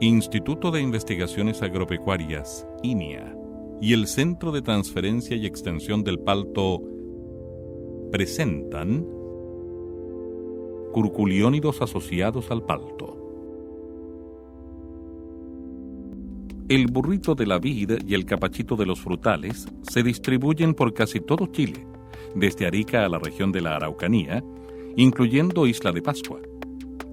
Instituto de Investigaciones Agropecuarias, INIA, y el Centro de Transferencia y Extensión del Palto presentan curculiónidos asociados al palto. El burrito de la vid y el capachito de los frutales se distribuyen por casi todo Chile, desde Arica a la región de la Araucanía, incluyendo Isla de Pascua.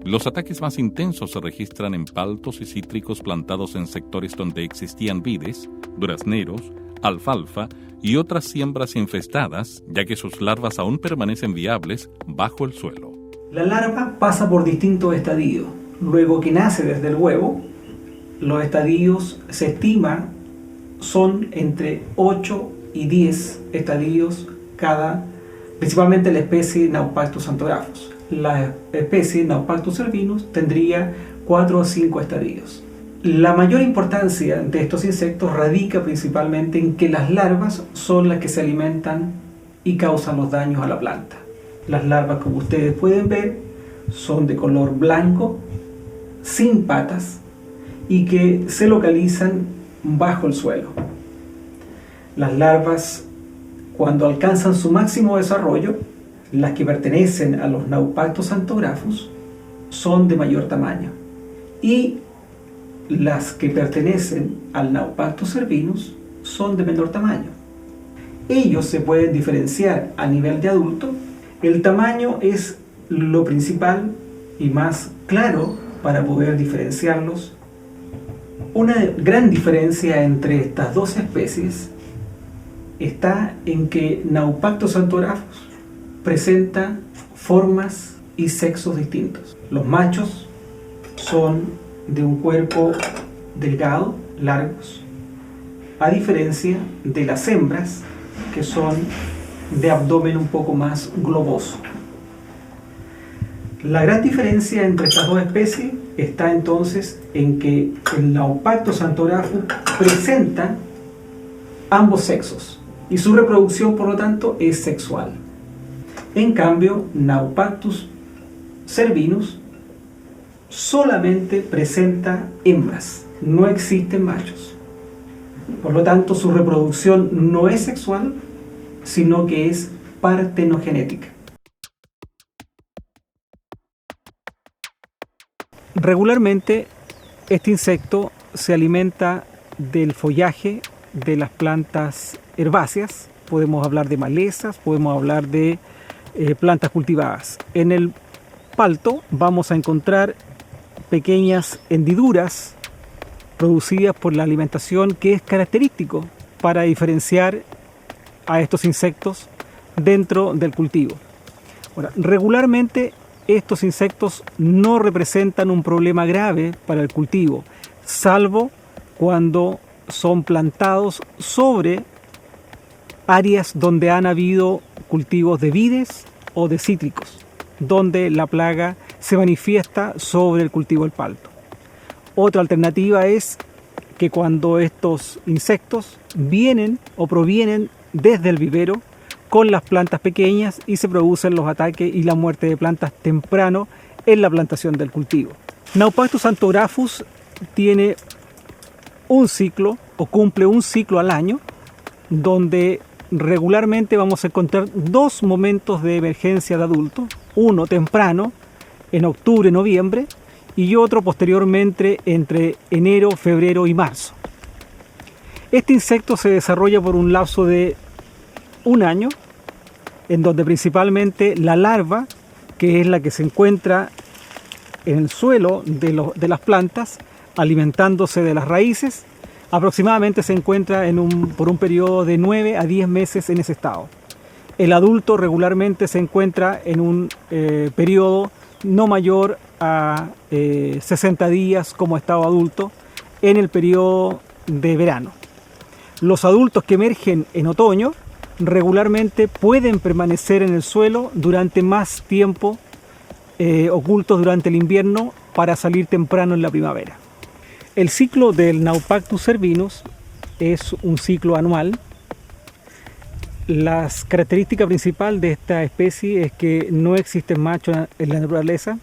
Los ataques más intensos se registran en paltos y cítricos plantados en sectores donde existían vides, durazneros, alfalfa y otras siembras infestadas, ya que sus larvas aún permanecen viables bajo el suelo. La larva pasa por distintos estadios. Luego que nace desde el huevo, los estadios se estima son entre 8 y 10 estadios cada, principalmente la especie Naupactus anthographus. La especie Naupactus cervinus tendría 4 o 5 estadios. La mayor importancia de estos insectos radica principalmente en que las larvas son las que se alimentan y causan los daños a la planta. Las larvas, como ustedes pueden ver, son de color blanco, sin patas y que se localizan bajo el suelo. Las larvas, cuando alcanzan su máximo desarrollo, las que pertenecen a los Naupactus anthographus, son de mayor tamaño, y las que pertenecen al Naupactus cervinus son de menor tamaño. Ellos se pueden diferenciar a nivel de adulto. El tamaño es lo principal y más claro para poder diferenciarlos. Una gran diferencia entre estas dos especies está en que Naupactus anthographus presenta formas y sexos distintos. Los machos son de un cuerpo delgado, largos, a diferencia de las hembras, que son de abdomen un poco más globoso. La gran diferencia entre estas dos especies está entonces en que el Naupactus anthographus presenta ambos sexos y su reproducción, por lo tanto, es sexual. En cambio, Naupactus cervinus solamente presenta hembras, no existen machos. Por lo tanto, su reproducción no es sexual, sino que es partenogenética. Regularmente, este insecto se alimenta del follaje de las plantas herbáceas. Podemos hablar de malezas, podemos hablar de plantas cultivadas. En el palto vamos a encontrar pequeñas hendiduras producidas por la alimentación, que es característico para diferenciar a estos insectos dentro del cultivo. Ahora, regularmente estos insectos no representan un problema grave para el cultivo, salvo cuando son plantados sobre áreas donde han habido cultivos de vides o de cítricos, donde la plaga se manifiesta sobre el cultivo del palto. Otra alternativa es que cuando estos insectos vienen o provienen desde el vivero con las plantas pequeñas y se producen los ataques y la muerte de plantas temprano en la plantación del cultivo. Naupactus anthographus tiene un ciclo o cumple un ciclo al año, donde regularmente vamos a encontrar dos momentos de emergencia de adultos, uno temprano, en octubre, noviembre, y otro posteriormente entre enero, febrero y marzo. Este insecto se desarrolla por un lapso de un año, en donde principalmente la larva, que es la que se encuentra en el suelo de las plantas, alimentándose de las raíces, aproximadamente se encuentra por un periodo de 9 a 10 meses en ese estado. El adulto regularmente se encuentra en un periodo no mayor a 60 días como estado adulto en el periodo de verano. Los adultos que emergen en otoño regularmente pueden permanecer en el suelo durante más tiempo, ocultos durante el invierno, para salir temprano en la primavera. El ciclo del Naupactus cervinus es un ciclo anual. La característica principal de esta especie es que no existen machos en la naturaleza,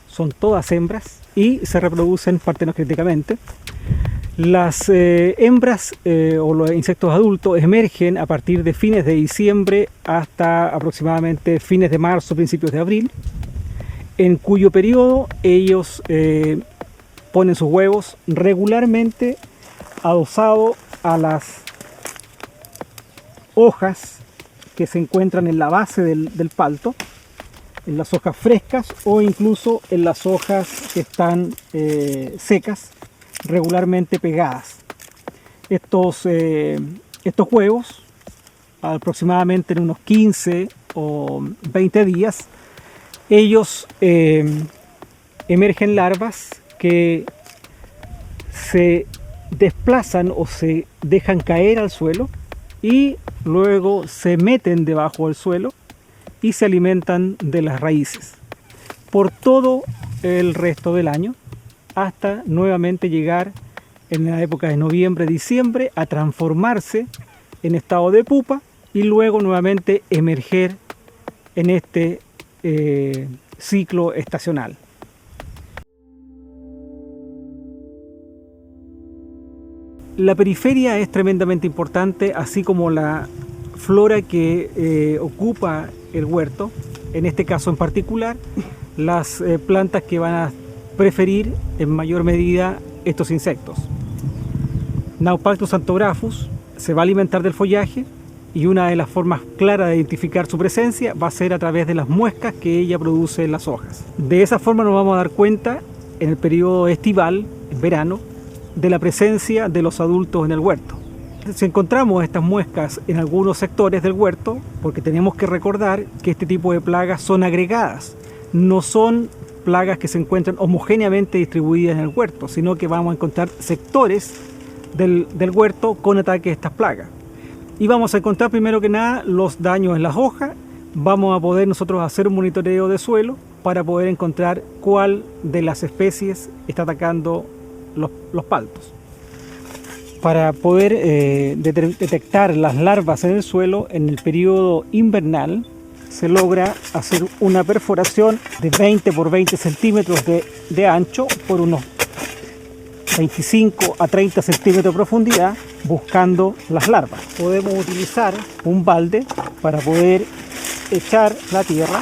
son todas hembras y se reproducen partenogénicamente. Las hembras o los insectos adultos emergen a partir de fines de diciembre hasta aproximadamente fines de marzo, principios de abril, en cuyo periodo ellos ponen sus huevos regularmente adosados a las hojas que se encuentran en la base del palto, en las hojas frescas o incluso en las hojas que están secas, regularmente pegadas. Estos huevos, aproximadamente en unos 15 o 20 días, ellos emergen larvas que se desplazan o se dejan caer al suelo y luego se meten debajo del suelo y se alimentan de las raíces por todo el resto del año, hasta nuevamente llegar en la época de noviembre, diciembre, a transformarse en estado de pupa y luego nuevamente emerger en este ciclo estacional. La periferia es tremendamente importante, así como la flora que ocupa el huerto, en este caso en particular, las plantas que van a preferir en mayor medida estos insectos. Naupactus xanthographus se va a alimentar del follaje y una de las formas claras de identificar su presencia va a ser a través de las muescas que ella produce en las hojas. De esa forma nos vamos a dar cuenta en el periodo estival, en verano, de la presencia de los adultos en el huerto. Si encontramos estas muescas en algunos sectores del huerto, porque tenemos que recordar que este tipo de plagas son agregadas, no son plagas que se encuentran homogéneamente distribuidas en el huerto, sino que vamos a encontrar sectores del huerto con ataque de estas plagas. Y vamos a encontrar primero que nada los daños en las hojas. Vamos a poder nosotros hacer un monitoreo de suelo para poder encontrar cuál de las especies está atacando los paltos. Para poder detectar las larvas en el suelo en el periodo invernal, se logra hacer una perforación de 20 por 20 centímetros de ancho por unos 25 a 30 centímetros de profundidad, buscando las larvas. Podemos utilizar un balde para poder echar la tierra.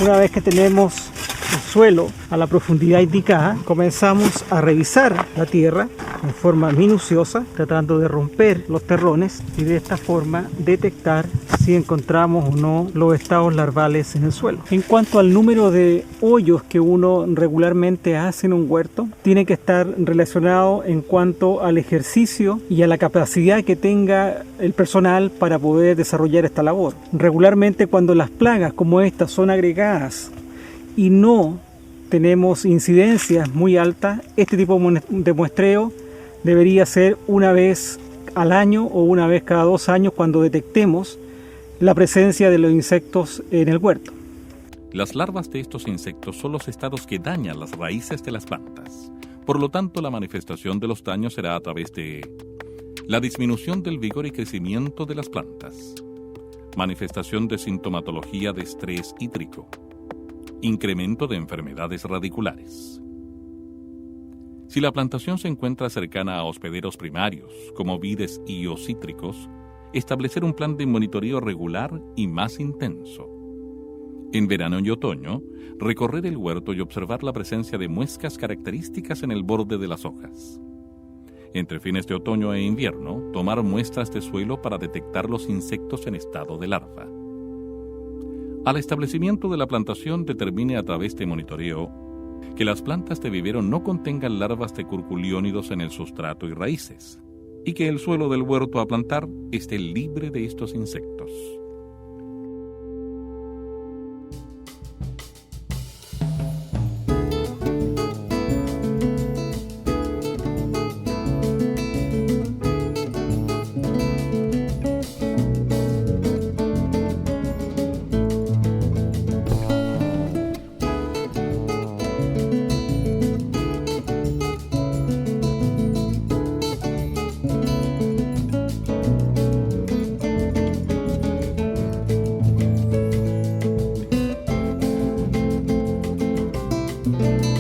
Una vez que tenemos el suelo a la profundidad indicada, comenzamos a revisar la tierra en forma minuciosa, tratando de romper los terrones y de esta forma detectar si encontramos o no los estados larvales en el suelo. En cuanto al número de hoyos que uno regularmente hace en un huerto, tiene que estar relacionado en cuanto al ejercicio y a la capacidad que tenga el personal para poder desarrollar esta labor. Regularmente, cuando las plagas como estas son agregadas y no tenemos incidencias muy altas, este tipo de muestreo debería ser una vez al año o una vez cada 2 años cuando detectemos la presencia de los insectos en el huerto. Las larvas de estos insectos son los estados que dañan las raíces de las plantas. Por lo tanto, la manifestación de los daños será a través de la disminución del vigor y crecimiento de las plantas, manifestación de sintomatología de estrés hídrico, incremento de enfermedades radiculares. Si la plantación se encuentra cercana a hospederos primarios, como vides y o cítricos, establecer un plan de monitoreo regular y más intenso. En verano y otoño, recorrer el huerto y observar la presencia de muescas características en el borde de las hojas. Entre fines de otoño e invierno, tomar muestras de suelo para detectar los insectos en estado de larva. Al establecimiento de la plantación determine a través de monitoreo que las plantas de vivero no contengan larvas de curculiónidos en el sustrato y raíces, y que el suelo del huerto a plantar esté libre de estos insectos. Chao.